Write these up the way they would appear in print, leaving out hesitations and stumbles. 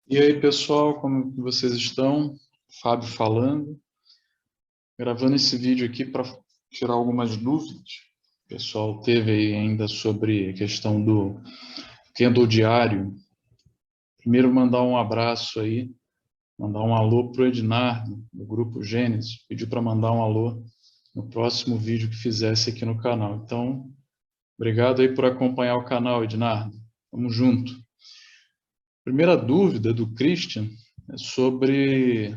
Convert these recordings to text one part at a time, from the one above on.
E aí, pessoal, como que vocês estão? Fábio falando, gravando esse vídeo aqui para tirar algumas dúvidas. O pessoal teve aí ainda sobre a questão do candle diário. Primeiro, mandar um abraço aí, mandar um alô para o Ednardo, do Grupo Gênesis. Pediu para mandar um alô no próximo vídeo que fizesse aqui no canal. Então, obrigado aí por acompanhar o canal, Ednardo. Vamos junto. Primeira dúvida do Christian é sobre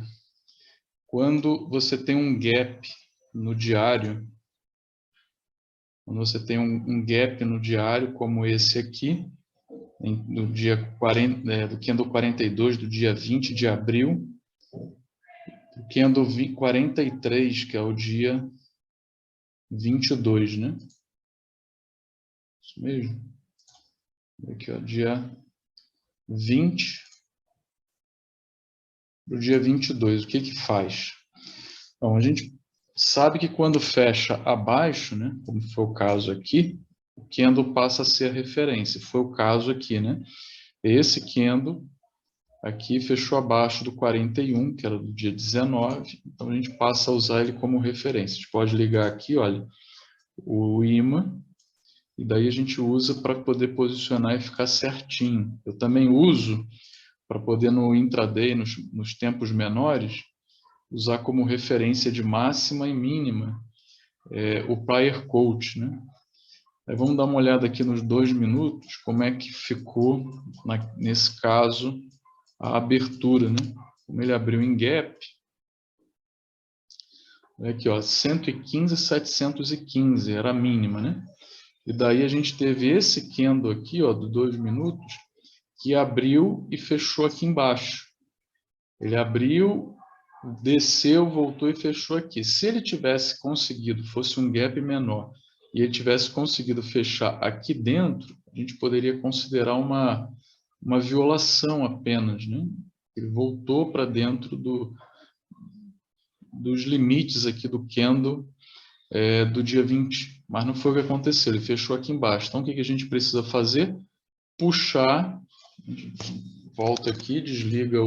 quando você tem um gap no diário, quando você tem um gap no diário, como esse aqui, no dia 40, do candle 42, do dia 20 de abril, o candle 43, que é o dia 22, né? Isso mesmo. Aqui, ó, dia 20 do dia 22. O que que faz? Então, a gente sabe que quando fecha abaixo, né, como foi o caso aqui, o candle passa a ser a referência. Foi o caso aqui, né? Esse candle aqui fechou abaixo do 41, que era do dia 19, então a gente passa a usar ele como referência. A gente pode ligar aqui, olha, o imã, e daí a gente usa para poder posicionar e ficar certinho. Eu também uso para poder no intraday, nos tempos menores, usar como referência de máxima e mínima o prior coach, né? Aí vamos dar uma olhada aqui nos 2 minutos, como é que ficou, nesse caso, a abertura, né? Como ele abriu em gap, aqui, ó, 115,715, era a mínima, né? E daí a gente teve esse candle aqui, ó, de 2 minutos, que abriu e fechou aqui embaixo. Ele abriu, desceu, voltou e fechou aqui. Se ele tivesse conseguido, fosse um gap menor, e ele tivesse conseguido fechar aqui dentro, a gente poderia considerar uma violação apenas, né? Ele voltou para dentro dos limites aqui do candle do dia 20, mas não foi o que aconteceu, ele fechou aqui embaixo. Então, o que a gente precisa fazer? Puxar, volta aqui, desliga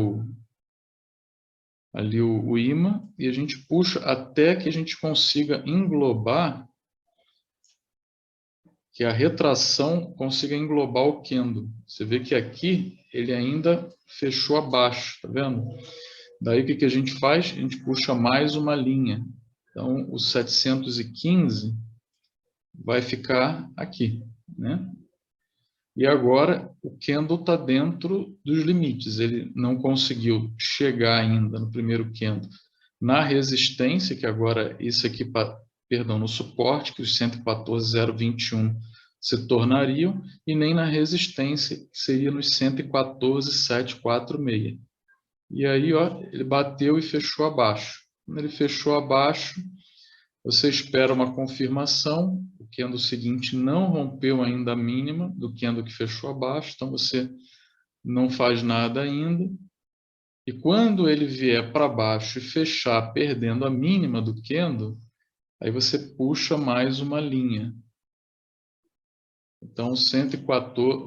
ali o imã, e a gente puxa até que a gente consiga englobar, que a retração consiga englobar o candle. Você vê que aqui ele ainda fechou abaixo, tá vendo? Daí o que a gente faz? A gente puxa mais uma linha. Então, o 715 vai ficar aqui, né? E agora o candle está dentro dos limites. Ele não conseguiu chegar ainda no primeiro candle na resistência, que agora isso aqui, perdão, no suporte, que os 114,021 se tornariam, e nem na resistência, que seria nos 114,746. E aí, ó, ele bateu e fechou abaixo. Quando ele fechou abaixo, você espera uma confirmação, o candle seguinte não rompeu ainda a mínima do candle que fechou abaixo, então você não faz nada ainda. E quando ele vier para baixo e fechar perdendo a mínima do candle, aí você puxa mais uma linha. Então, 114,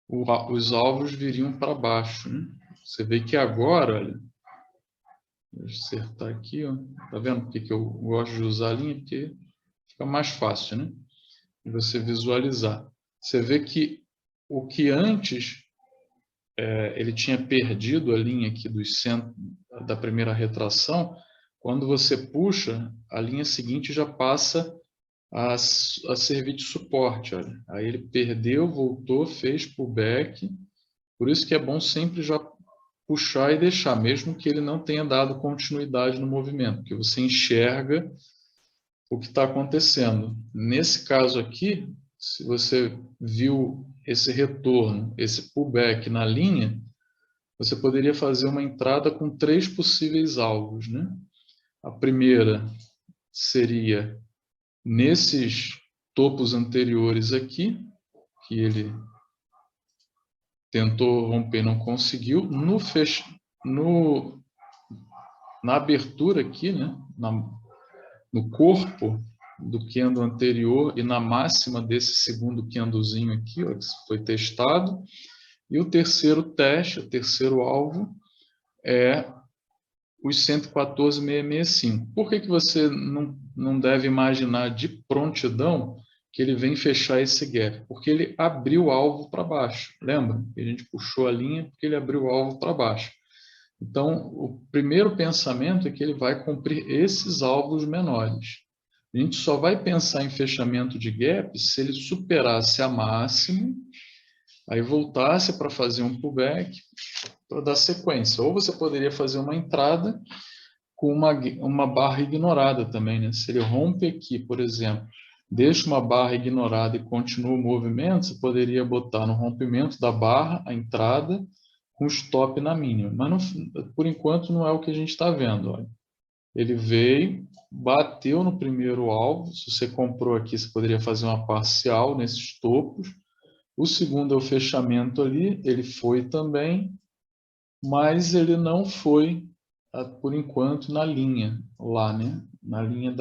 os alvos viriam para baixo, né? Você vê que agora, olha, deixa eu acertar aqui, ó. Tá vendo por que eu gosto de usar a linha? Porque fica mais fácil, né? De você visualizar. Você vê que o que antes ele tinha perdido a linha aqui dos centros da primeira retração, quando você puxa, a linha seguinte já passa a servir de suporte. Olha. Aí ele perdeu, voltou, fez pullback. Por isso que é bom sempre já puxar e deixar, mesmo que ele não tenha dado continuidade no movimento, porque você enxerga o que está acontecendo. Nesse caso aqui, se você viu esse retorno, esse pullback na linha, você poderia fazer uma entrada com 3 possíveis alvos, né? A primeira seria nesses topos anteriores aqui, que ele tentou romper e não conseguiu. Na abertura aqui, né? No corpo do candle anterior e na máxima desse segundo candlezinho aqui, ó, que foi testado. E o terceiro teste, o terceiro alvo, é os 114.665. Por que você não deve imaginar de prontidão que ele vem fechar esse gap? Porque ele abriu o alvo para baixo. Lembra? A gente puxou a linha porque ele abriu o alvo para baixo. Então, o primeiro pensamento é que ele vai cumprir esses alvos menores. A gente só vai pensar em fechamento de gap se ele superasse a máxima, aí voltasse para fazer um pullback para dar sequência. Ou você poderia fazer uma entrada com uma barra ignorada também, né? Se ele rompe aqui, por exemplo, deixa uma barra ignorada e continua o movimento, você poderia botar no rompimento da barra a entrada com stop na mínima. Mas, por enquanto, não é o que a gente está vendo. Olha. Ele veio, bateu no primeiro alvo. Se você comprou aqui, você poderia fazer uma parcial nesses topos. O segundo é o fechamento ali. Ele foi também, mas ele não foi, por enquanto, na linha lá, né? Na linha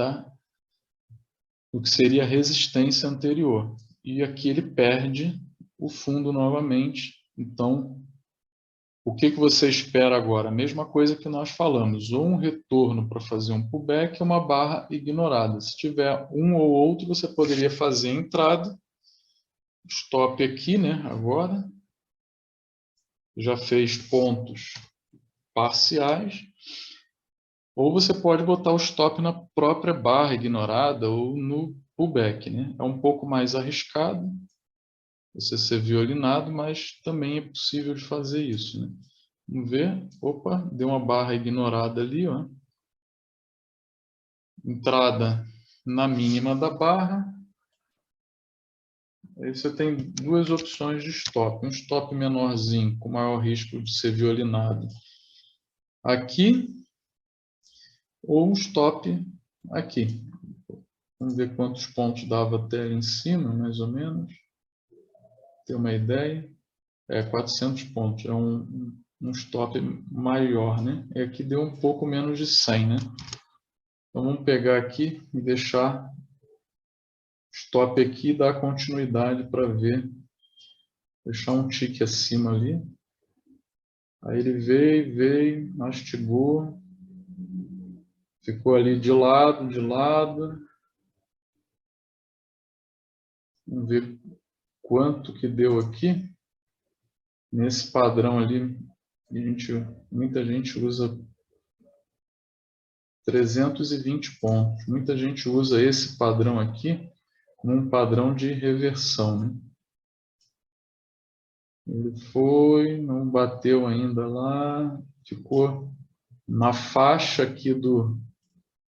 do que seria a resistência anterior. E aqui ele perde o fundo novamente. Então, o que você espera agora? A mesma coisa que nós falamos, ou um retorno para fazer um pullback, ou uma barra ignorada. Se tiver um ou outro, você poderia fazer a entrada, stop aqui, né? Agora, já fez pontos parciais, ou você pode botar o stop na própria barra ignorada ou no pullback, né? É um pouco mais arriscado você ser violinado, mas também é possível de fazer isso, né? Vamos ver. Opa, deu uma barra ignorada ali, ó. Entrada na mínima da barra. Aí você tem duas opções de stop. Um stop menorzinho, com maior risco de ser violinado aqui, ou um stop aqui. Vamos ver quantos pontos dava até ali em cima, mais ou menos. Ter uma ideia. 400 pontos. É um stop maior, né? E aqui deu um pouco menos de 100, né? Então vamos pegar aqui e deixar stop aqui e dar continuidade para ver. Deixar um tique acima ali. Aí ele veio, mastigou. Ficou ali de lado, de lado. Vamos ver quanto que deu aqui. Nesse padrão ali, muita gente usa 320 pontos. Muita gente usa esse padrão aqui como um padrão de reversão, né? Ele foi, não bateu ainda lá, ficou na faixa aqui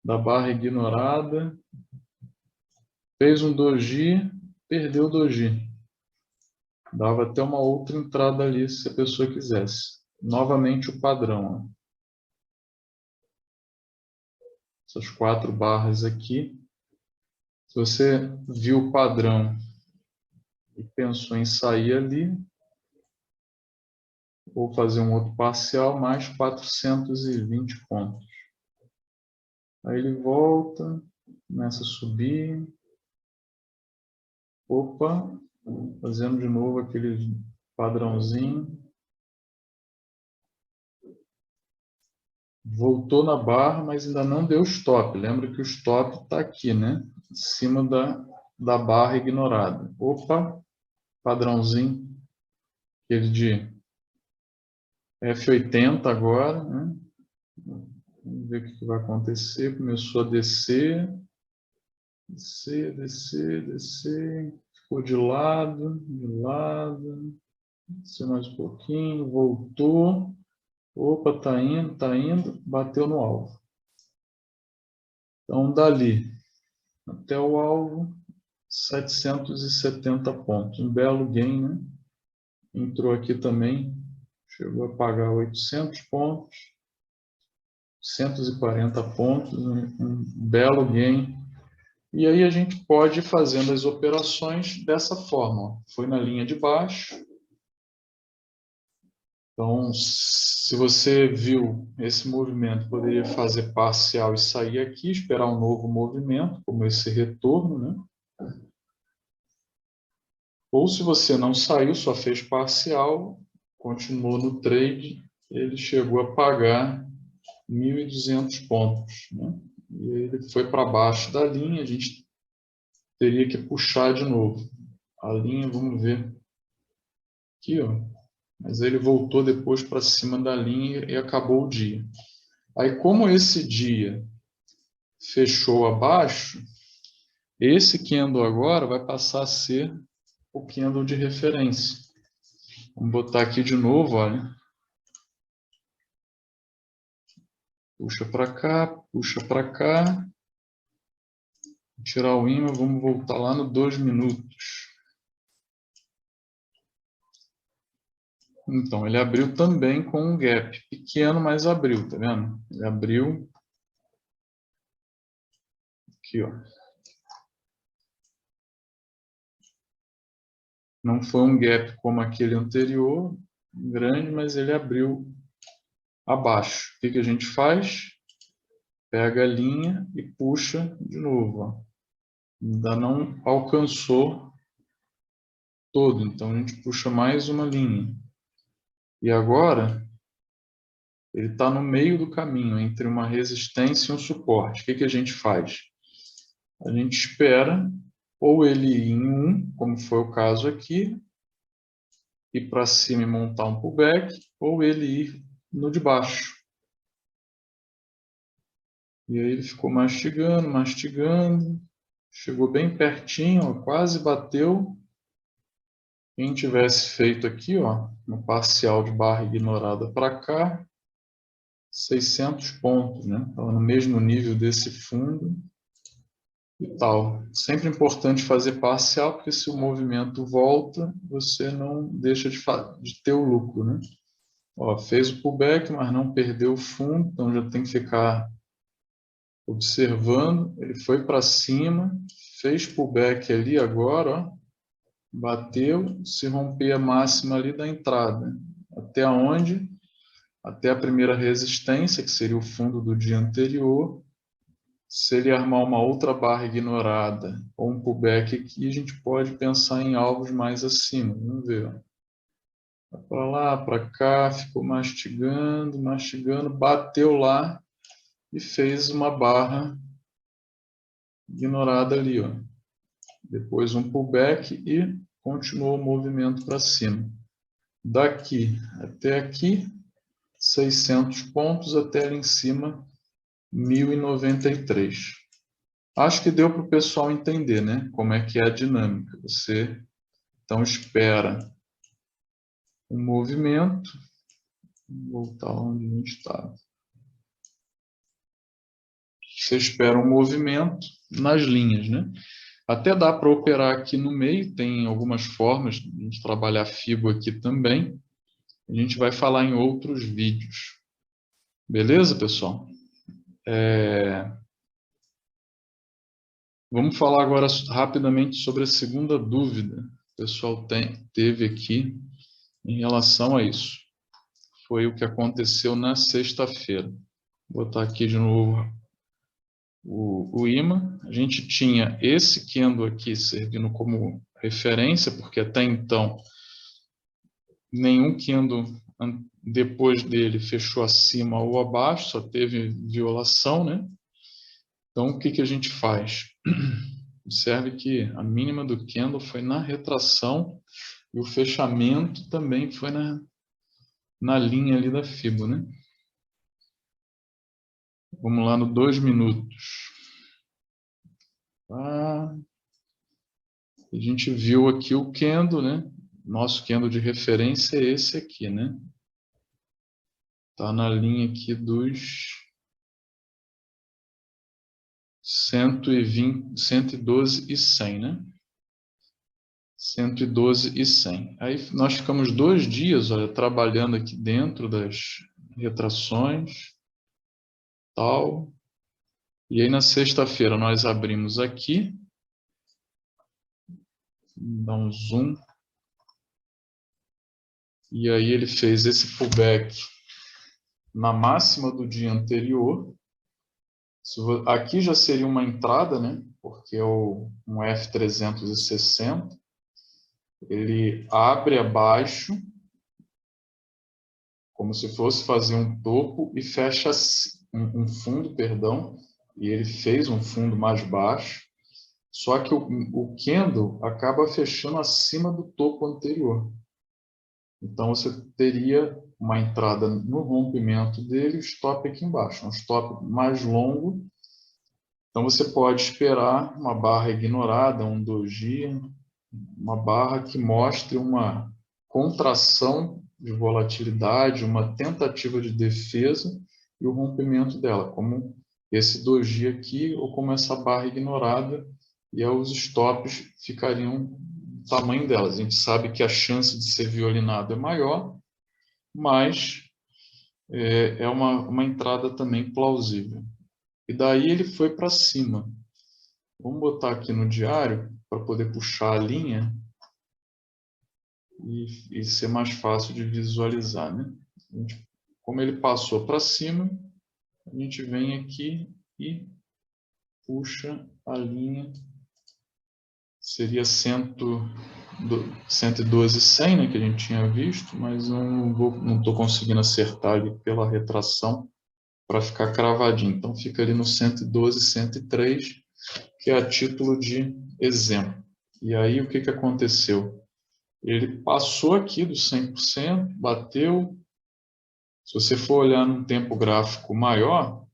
da barra ignorada, fez um doji, perdeu o doji. Dava até uma outra entrada ali se a pessoa quisesse. Novamente o padrão. Ó. Essas 4 barras aqui. Se você viu o padrão e pensou em sair ali, ou fazer um outro parcial, mais 420 pontos. Aí ele volta, começa a subir. Opa, fazendo de novo aquele padrãozinho. Voltou na barra, mas ainda não deu stop. Lembra que o stop está aqui, né? Em cima da barra ignorada. Opa, padrãozinho. Aquele de F80 agora, né? Vamos ver o que vai acontecer. Começou a descer. Descer, descer, descer. Ficou de lado, de lado. Desceu mais um pouquinho, voltou. Opa, tá indo, bateu no alvo. Então, dali até o alvo, 770 pontos. Um belo gain, né? Entrou aqui também, chegou a pagar 800 pontos. 140 pontos, um belo gain. E aí a gente pode ir fazendo as operações dessa forma. Ó. Foi na linha de baixo. Então, se você viu esse movimento, poderia fazer parcial e sair aqui, esperar um novo movimento, como esse retorno, né? Ou se você não saiu, só fez parcial, continuou no trade, ele chegou a pagar 1.200 pontos, né? E ele foi para baixo da linha, a gente teria que puxar de novo. A linha, vamos ver aqui, ó. Mas ele voltou depois para cima da linha e acabou o dia. Aí, como esse dia fechou abaixo, esse candle agora vai passar a ser o candle de referência. Vamos botar aqui de novo, olha. Puxa para cá, puxa para cá. Tirar o ímã, vamos voltar lá no 2 minutos. Então, ele abriu também com um gap pequeno, mas abriu, tá vendo? Ele abriu aqui, ó. Não foi um gap como aquele anterior, grande, mas ele abriu abaixo. O que a gente faz? Pega a linha e puxa de novo, ó. Ainda não alcançou todo, então a gente puxa mais uma linha. E agora, ele está no meio do caminho, entre uma resistência e um suporte. O que a gente faz? A gente espera ou ele ir em um, como foi o caso aqui, ir para cima e montar um pullback, ou ele ir no de baixo. E aí ele ficou mastigando, mastigando, chegou bem pertinho, ó, quase bateu. Quem tivesse feito aqui, ó, uma parcial de barra ignorada para cá, 600 pontos, né? Estava no mesmo nível desse fundo e tal. Sempre importante fazer parcial, porque se o movimento volta, você não deixa de ter o lucro, né? Ó, fez o pullback, mas não perdeu o fundo, então já tem que ficar observando. Ele foi para cima, fez pullback ali agora, ó, bateu, se romper a máxima ali da entrada. Até onde? Até a primeira resistência, que seria o fundo do dia anterior. Se ele armar uma outra barra ignorada ou um pullback aqui, a gente pode pensar em alvos mais acima. Vamos ver. Para lá, para cá, ficou mastigando, mastigando, bateu lá e fez uma barra ignorada ali, ó. Depois um pullback e continuou o movimento para cima. Daqui até aqui, 600 pontos, até ali em cima, 1.093. Acho que deu para o pessoal entender, né? Como é que é a dinâmica. Você, então, espera um movimento. Vou voltar onde a gente estava. Você espera um movimento nas linhas, né? Até dá para operar aqui no meio, tem algumas formas de a gente trabalhar FIBO aqui também. A gente vai falar em outros vídeos. Beleza, pessoal? Vamos falar agora rapidamente sobre a segunda dúvida que o pessoal teve aqui em relação a isso. Foi o que aconteceu na sexta-feira. Vou botar aqui de novo o imã. A gente tinha esse candle aqui servindo como referência, porque até então nenhum candle depois dele fechou acima ou abaixo, só teve violação, né? Então, o que a gente faz? Observe que a mínima do candle foi na retração e o fechamento também foi na linha ali da FIBO, né? Vamos lá no 2 minutos. A gente viu aqui o candle, né? Nosso candle de referência é esse aqui, né? Tá na linha aqui dos 120, 112 e 100, né? 112 e 100. Aí nós ficamos 2 dias, olha, trabalhando aqui dentro das retrações, tal. E aí na sexta-feira nós abrimos aqui, dá um zoom. E aí ele fez esse pullback na máxima do dia anterior. Aqui já seria uma entrada, né? Porque é um F360. Ele abre abaixo, como se fosse fazer um topo e fecha um fundo, perdão, e ele fez um fundo mais baixo, só que o candle acaba fechando acima do topo anterior. Então, você teria uma entrada no rompimento dele e o stop aqui embaixo, um stop mais longo. Então, você pode esperar uma barra ignorada, um doji, uma barra que mostre uma contração de volatilidade, uma tentativa de defesa e o rompimento dela, como esse doji aqui ou como essa barra ignorada, e aí os stops ficariam do tamanho delas. A gente sabe que a chance de ser violinado é maior, mas é uma entrada também plausível. E daí ele foi para cima. Vamos botar aqui no diário para poder puxar a linha e ser mais fácil de visualizar, né? Como ele passou para cima, a gente vem aqui e puxa a linha. Seria 112,100, né, que a gente tinha visto, mas não estou conseguindo acertar ali pela retração para ficar cravadinho. Então fica ali no 112,103, que é a título de exemplo. E aí o que aconteceu? Ele passou aqui do 100%, bateu. Se você for olhar num tempo gráfico maior,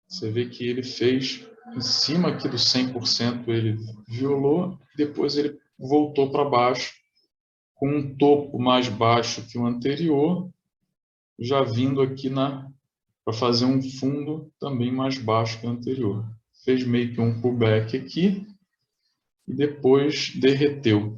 você vê que ele fez em cima aqui do 100%, ele violou, depois ele voltou para baixo, com um topo mais baixo que o anterior, já vindo aqui para fazer um fundo também mais baixo que o anterior. Fez meio que um pullback aqui e depois derreteu.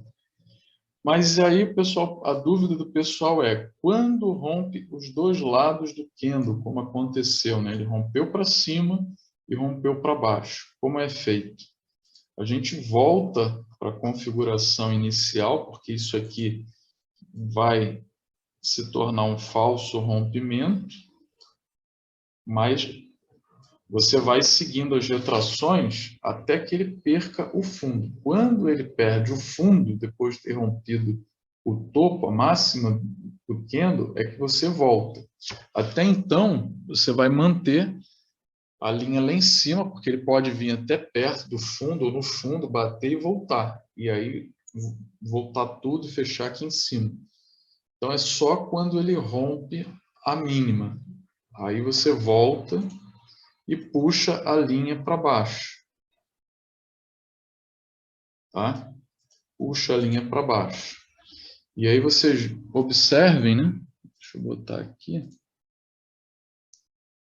Mas aí, pessoal, a dúvida do pessoal é, quando rompe os dois lados do candle, como aconteceu, né? Ele rompeu para cima e rompeu para baixo. Como é feito? A gente volta para a configuração inicial, porque isso aqui vai se tornar um falso rompimento, mas você vai seguindo as retrações até que ele perca o fundo. Quando ele perde o fundo, depois de ter rompido o topo, a máxima do candle, é que você volta. Até então, você vai manter a linha lá em cima, porque ele pode vir até perto do fundo ou no fundo, bater e voltar. E aí voltar tudo e fechar aqui em cima. Então é só quando ele rompe a mínima. Aí você volta e puxa a linha para baixo. Tá? Puxa a linha para baixo. E aí vocês observem, né? Deixa eu botar aqui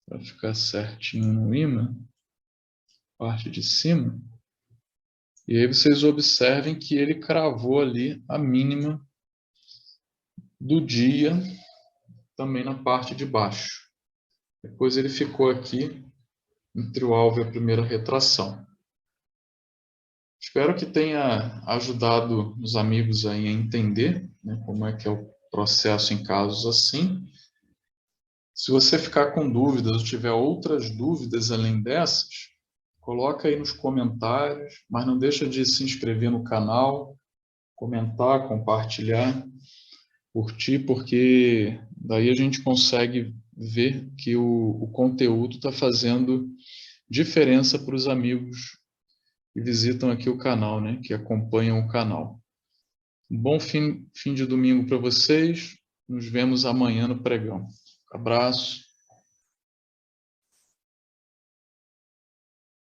para ficar certinho no imã, parte de cima. E aí vocês observem que ele cravou ali a mínima do dia, também na parte de baixo. Depois ele ficou aqui entre o alvo e a primeira retração. Espero que tenha ajudado os amigos aí a entender, né, como é que é o processo em casos assim. Se você ficar com dúvidas ou tiver outras dúvidas além dessas, coloca aí nos comentários, mas não deixa de se inscrever no canal, comentar, compartilhar, curtir, porque daí a gente consegue ver que o conteúdo está fazendo diferença para os amigos que visitam aqui o canal, né? Que acompanham o canal. Um bom fim de domingo para vocês. Nos vemos amanhã no pregão. Abraço.